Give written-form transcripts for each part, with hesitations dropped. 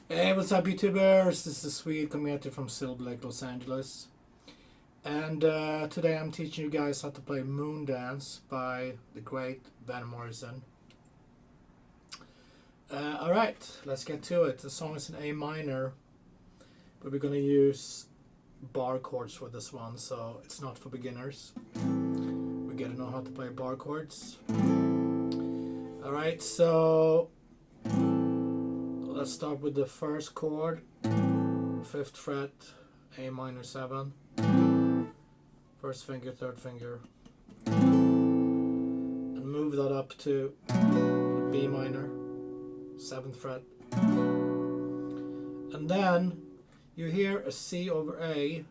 Hey, what's up, YouTubers? This is Swede coming at you from Silver Lake, Los Angeles. And today I'm teaching you guys how to play Moondance by the great Morrison. Alright, let's get to it. The song is in A minor, but we're going to use bar chords for this one, so it's not for beginners. We gotta know how to play bar chords. Alright, so let's start with the first chord, 5th fret, A minor 7, first finger, third finger, and move that up to B minor, 7th fret, and then you hear a C over A.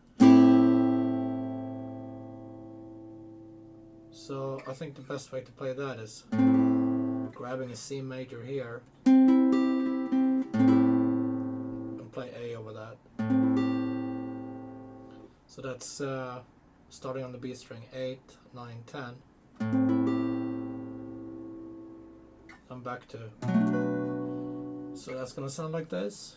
So I think the best way to play that is grabbing a C major here and play A over that. So that's starting on the B string, 8, 9, 10. I'm back to. So that's gonna sound like this.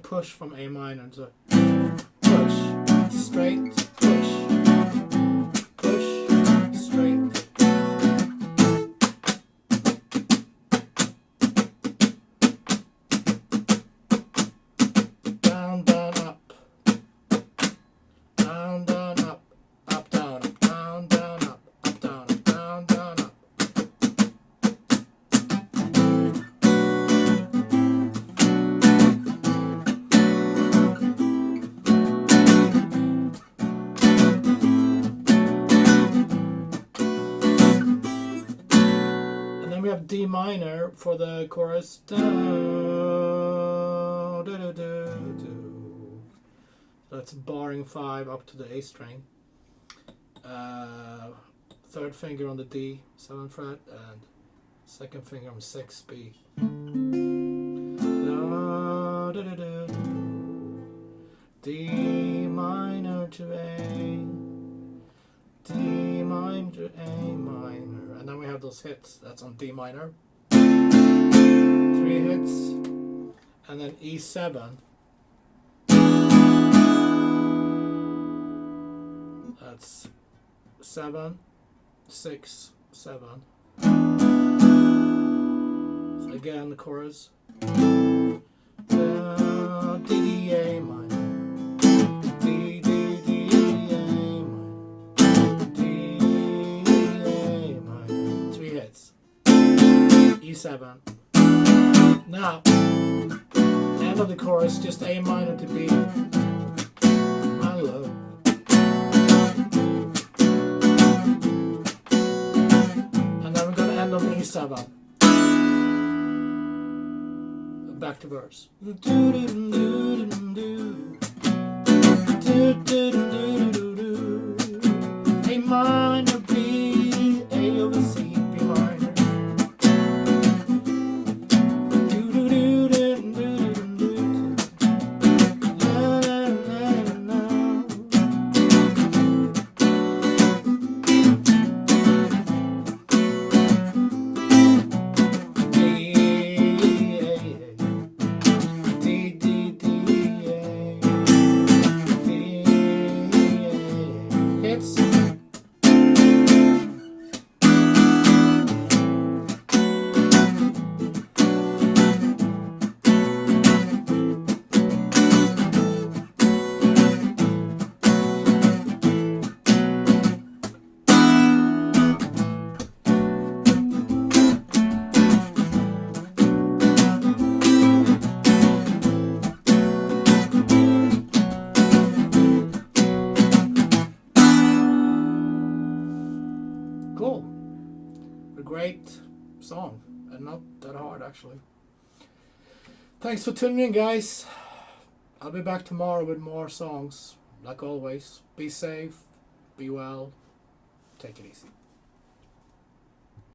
Push from A minor to push, straight, push, straight. Down, down, up. Down, down, up. Up, down, up. Down, down, up. Up, down, up. Down, down, up. We have D minor for the chorus. That's barring 5 up to the A string. Third finger on the D, 7th fret, and second finger on 6 B. D minor to A. D minor to A minor, and then we have those hits. That's on D minor, 3 hits, and then E7. That's 7, 6, 7. So again, the chorus. D, D, A minor. E7. Now, end of the chorus, just A minor to B. My love. And then we're going to end on E7. Back to verse. A minor B, A over C, B minor. Cool. A great song, and not that hard actually. Thanks for tuning in, guys. I'll be back tomorrow with more songs. Like always, be safe, be well, take it easy.